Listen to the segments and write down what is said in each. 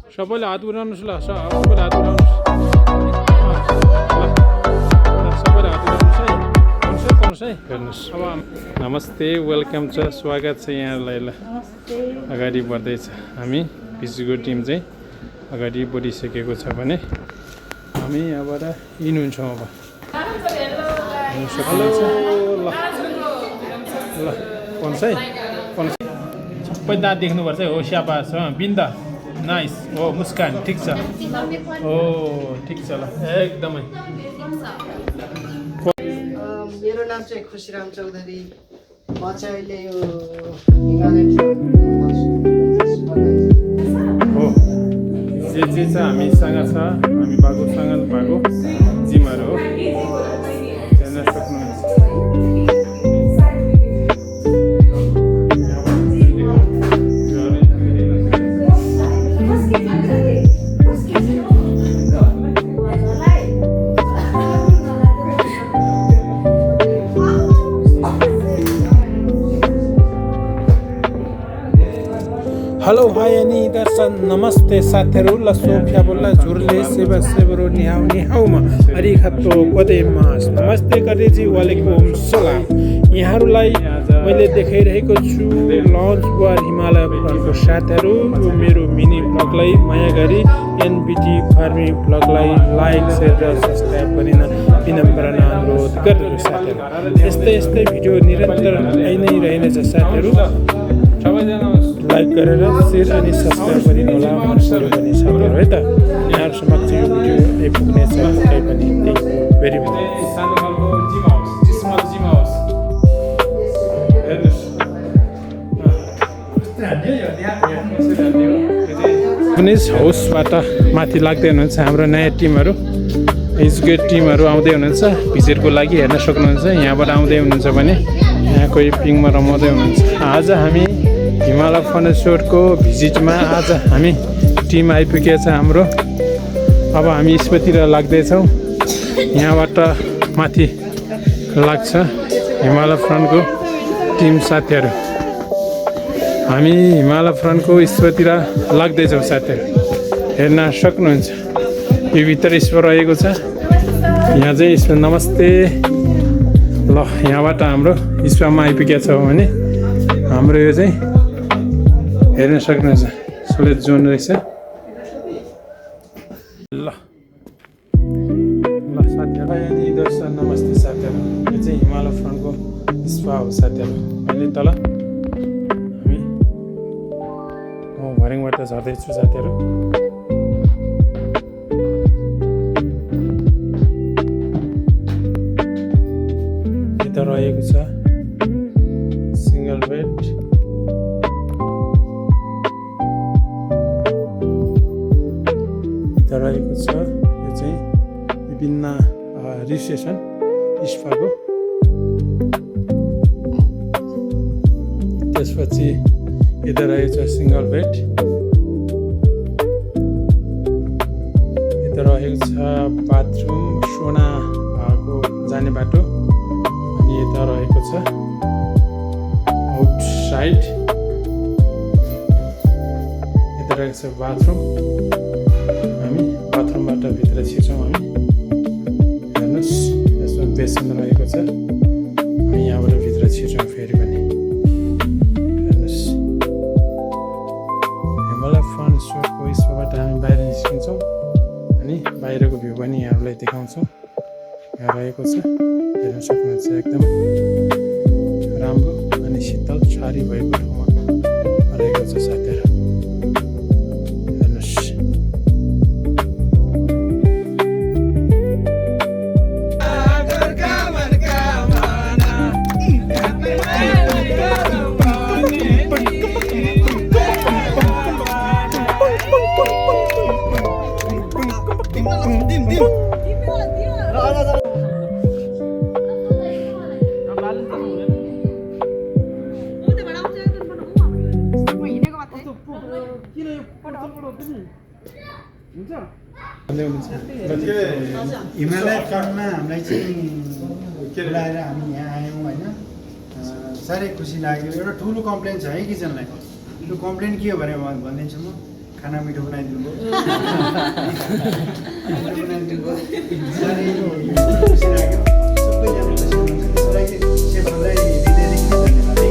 सबैले हात उठाउनुहोस् ल सबैले हात उठाउनुहोस् सबैले हात उठाउनुहोस् है पाउनुहोस् है हेर्नुहोस् अब नमस्ते वेलकम छ स्वागत छ यहाँहरूलाई ल अगाडि बढ्दैछ हामी भिजुको टिम चाहिँ अगाडि बढिसकेको छ भने हामी यहाँबाट इन हुन्छौँ अब हेर्नु ल ल पन्छ है सबै दाँत देख्नुपर्छ है हो स्यापास बिन्दा नाइस हो मुस्कान ठिक छ हो ठिक छ ल एकदमै मेरो नाम चाहिँ खुसीराम चौधरी म चाहिँ अहिले यो हिमालय हो जे छ हामीसँग छ हामी बागुसँग भएको जिमहरू हो हेर्न सक्नुहुन्छ हेलो हाई अनि दर्शन नमस्ते साथीहरू ल सोफिया बोल्ला झुरले सेवा सेवरो निहाउ निहाउमा हरि खप्तो कोदे मास नमस्ते गर्दैछु वालेकुम सलाम यहाँहरूलाई मैले देखाइरहेको छु लन्च बार हिमालय फर्मको साथीहरू यो मेरो मिनी ब्लगलाई माया गरी एनबिटी फार्मिङ ब्लगलाई लाइक सेयर र सब्सक्राइब गरिन विनम्र अनुरोध गर्दछु साथीहरू यस्तै भिडियो निरन्तर आइ नै रहनेछ साथीहरू लाइक गरेर सेयर अनि सब्सक्राइब गरिनु होला मनपर्यो भने साथीहरू है त यहाँहरू समक्ष यो भिडियो आइपुग्नेछ पक्कै पनि थ्याङ्क यू भेरी मच हाउसबाट माथि लाग्दै हुनुहुन्छ हाम्रो नयाँ टिमहरू एजुकेट टिमहरू आउँदै हुनुहुन्छ भिजिटको लागि हेर्न सक्नुहुन्छ यहाँबाट आउँदै हुनुहुन्छ भने यहाँ कोही पिङमा रमाउँदै हुनुहुन्छ आज हामी हिमालय फर्निचरको भिजिटमा आज हामी टिम आइपुगेको छ हाम्रो अब हामी यसपतिर लाग्दैछौँ यहाँबाट माथि लाग्छ हिमालय फ्रन्टको टिम साथीहरू हामी हिमालय फ्रन्टको यसपतिर लाग्दैछौँ साथीहरू हेर्न सक्नुहुन्छ यो भित्र ईश्वर रहेको छ यहाँ चाहिँ ईश्वर नमस्ते ल यहाँबाट हाम्रो ईश्वरमा आइपुगेको छ भने हाम्रो यो चाहिँ हेर्न सक्नुहुन्छ सोलेट जोन रहेछ ल साथीहरू अनि दर्शन नमस्ते साथीहरू यो चाहिँ हिमालय फ्रन्टको स्पा हो साथीहरू अहिले तल हामी म भर्याङबाट झर्दैछु साथीहरू यता रहेको छ सिङ्गल बेड रहेको छ यो चाहिँ विभिन्न रिसेसन स्पाको त्यसपछि यता रहेको छ सिङ्गल बेड यता रहेको छ बाथरुम सोना भएको जाने बाटो अनि यता रहेको छ आउटसाइड यता रहेको छ बाथरुम हामी बाथरुमबाट भित्र छिर्छौँ हामी हेर्नुहोस् यसमा बेसन रहेको छ हामी यहाँबाट भित्र छिर्छौँ फेरि पनि हेर्नुहोस् हिमालय फर्निचरको यसबाट हामी बाहिर निस्किन्छौँ अनि बाहिरको भ्यू पनि यहाँहरूलाई देखाउँछौँ यहाँ रहेको छ हेर्न सक्नुहुन्छ एकदम राम्रो अनि शीतल छारी भएको ठाउँमा रहेको छ साथीहरू हिमालय फ्रन्टमा हामीलाई चाहिँ बोलाएर हामी यहाँ आयौँ होइन साह्रै खुसी लाग्यो। एउटा ठुलो कम्प्लेन छ है किचनलाई। त्यो कम्प्लेन के हो भने भनिदिन्छु म। खाना मिठो बनाइदिनु भयो मिठो बनाइदिनु भयो साह्रै खुसी लाग्यो सबैजना खुसी हुनुहुन्छ त्यसको लागि सेफहरूलाई हृदयदेखि धन्यवाद है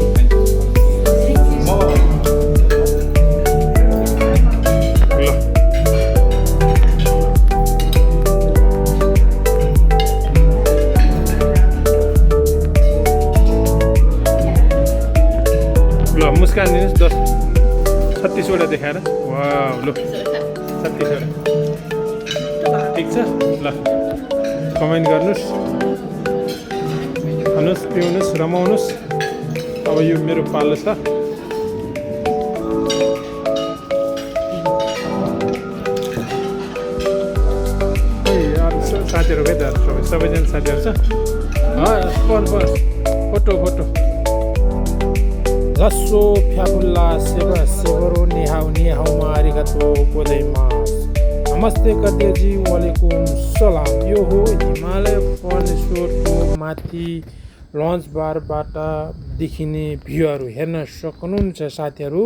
ल मुस्कान दिनुहोस् 36वटा देखाएर वाह ल 36वटा ठिक छ ल कमेन्ट गर्नुहोस् खानुहोस् पिउनुहोस् रमाउनुहोस् अब यो मेरो पालो छ साथीहरू खै त सबैजना साथीहरू छ photo Lasso Fiabulla Seva Severo Nihau Nihau Arigato Godaimasu. Namaste Kardiaji Walaikum Salam. Yo ho Himalaya Furniture को माथि लन्च बारबाट देखिने भ्यूहरू हेर्न सक्नुहुन्छ साथीहरू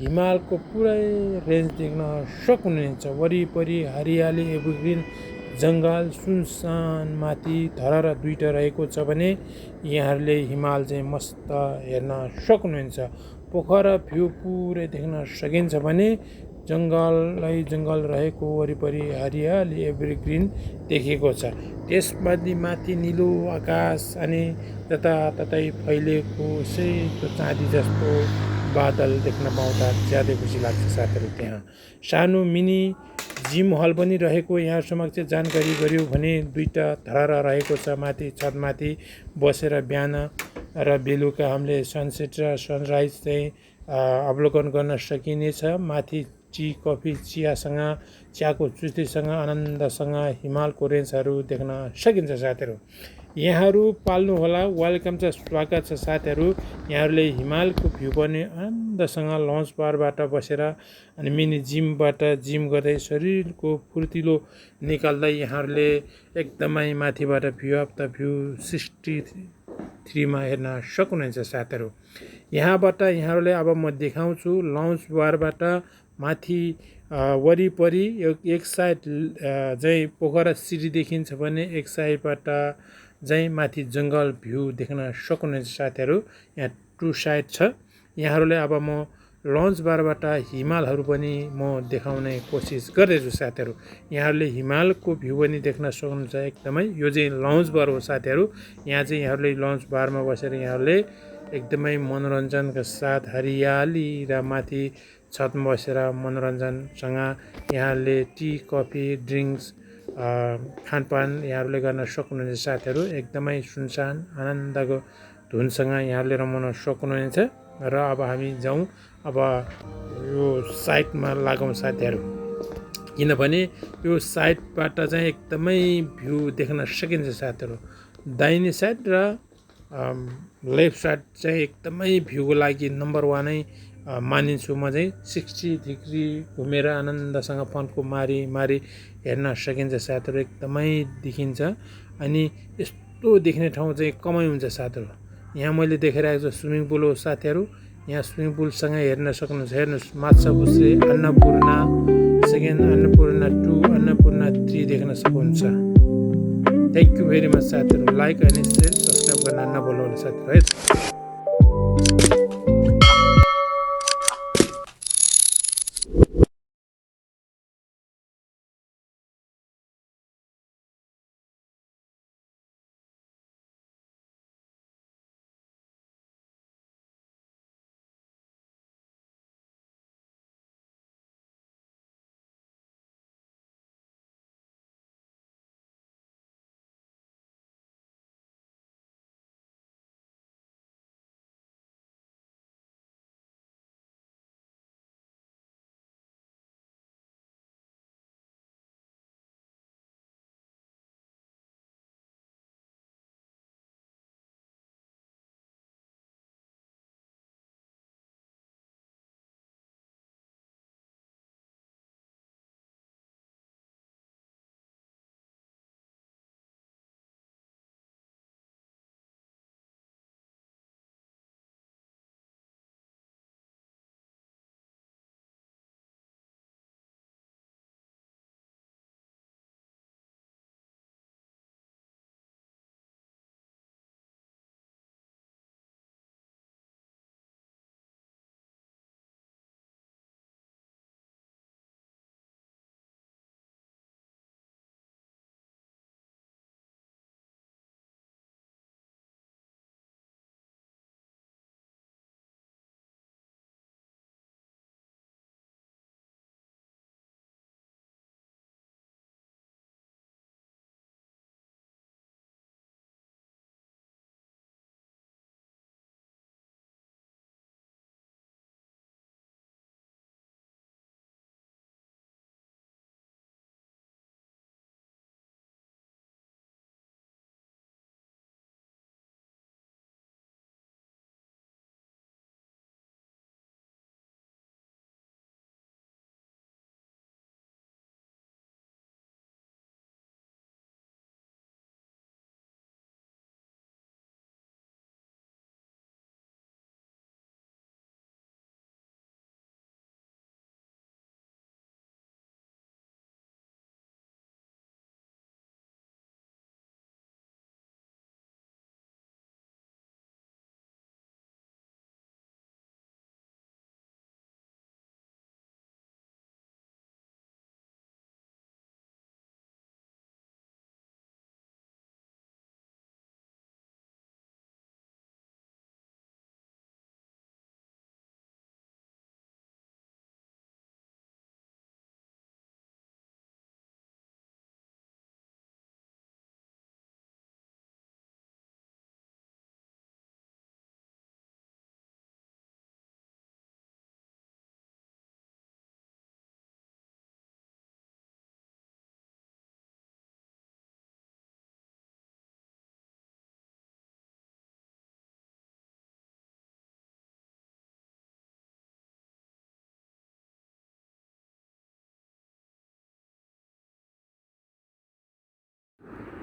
हिमालको पुरै रेन्ज देख्न सक्नुहुन्छ वरिपरि हरियाली एभरग्रिन जङ्गल सुनसान माथि धरहरा दुईटा रहेको छ भने यहाँहरूले हिमाल चाहिँ मस्त हेर्न सक्नुहुन्छ पोखरा भ्यू पुरै देख्न सकिन्छ भने जङ्गल रहेको वरिपरि हरियाली एभरग्रिन देखेको छ त्यसमाथि माथि निलो आकाश अनि जताततै फैलिएको सेतो चाँदी जस्तो बादल देख्न पाउँदा ज्यादै खुसी लाग्छ साथीहरू त्यहाँ सानो मिनी जिम हल पनि रहेको यहाँ समक्ष जानकारी गर्यो भने दुईटा धरहरा रहेको छ माथि छतमाथि बसेर बिहान र बेलुका हामीले सनसेट र सनराइज चाहिँ अवलोकन गर्न सकिनेछ माथि टी कफी चियासँग चियाको चुस्टीसँग आनन्दसँग हिमालको रेन्जहरू देख्न सकिन्छ साथीहरू यहाँहरू पाल्नुहोला वेलकम छ स्वागत छ साथीहरू यहाँहरूले हिमालको भ्यू पनि आनन्दसँग लन्च बारबाट बसेर अनि मिनी जिमबाट जिम गर्दै शरीरको फुर्तिलो निकाल्दै यहाँहरूले एकदमै माथिबाट भ्यू अफ द भ्यू 63 मा हेर्न सक्नुहुन्छ साथीहरू यहाँबाट यहाँहरूले अब म देखाउँछु लन्च बारबाट माथि वरिपरि एक साइड चाहिँ पोखरा सिटी देखिन्छ भने एक साइडबाट चाहिँ माथि जङ्गल भ्यू देख्न सक्नुहुन्छ साथीहरू यहाँ टु साइड छ यहाँहरूले अब म लन्च बारबाट हिमालहरू पनि म देखाउने कोसिस गर्दैछु साथीहरू यहाँहरूले हिमालको भ्यू पनि देख्न सक्नुहुन्छ एकदमै यो चाहिँ लन्च बार हो साथीहरू यहाँ चाहिँ यहाँहरूले लन्च बारमा बसेर यहाँहरूले एकदमै मनोरञ्जनका साथ हरियाली र माथि छतमा बसेर मनोरञ्जनसँग यहाँहरूले टी कफी ड्रिङ्क्स खानपान यहाँहरूले गर्न सक्नुहुन्छ साथीहरू एकदमै सुनसान आनन्दको धुनसँग यहाँहरूले रमाउन सक्नुहुन्छ र अब हामी जाउँ अब यो साइडमा लागौँ साथीहरू किनभने यो साइडबाट चाहिँ एकदमै भ्यू देख्न सकिन्छ साथीहरू दाहिने साइड र लेफ्ट साइड चाहिँ एकदमै भ्यूको लागि नम्बर 1 नै मानिन्छु म चाहिँ 60 डिग्री घुमेर आनन्दसँग फन्को मारी हेर्न सकिन्छ साथीहरू एकदमै देखिन्छ अनि यस्तो देख्ने ठाउँ चाहिँ कमै हुन्छ साथीहरू यहाँ मैले देखाइरहेको छु स्विमिङ पुल हो साथीहरू यहाँ स्विमिङ पुलसँग हेर्न सक्नुहुन्छ हेर्नुहोस् माछापुच्छ्रे अन्नपूर्णा सेकेन्ड अन्नपूर्णा 2 अन्नपूर्णा 3 देख्न सक्नुहुन्छ थ्याङ्क यू भेरी मच साथीहरू लाइक अनि सेयर सब्सक्राइब गर्न नभुल्नुहोला साथीहरू है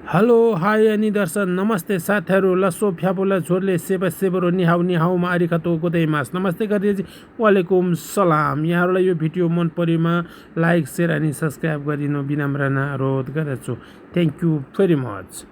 हेलो हाई अनि दर्शन नमस्ते साथीहरू लसो फ्यापोला छोरले सेवा सेबरो निहाउमा आरिखातो गोदै मास नमस्ते गरिदिएपछि वालेकुम सलाम। यहाँहरूलाई यो भिडियो मन परेमा लाइक सेयर अनि सब्सक्राइब गरिदिनु विनम्र अनुरोध गर्दछु। Thank you very much.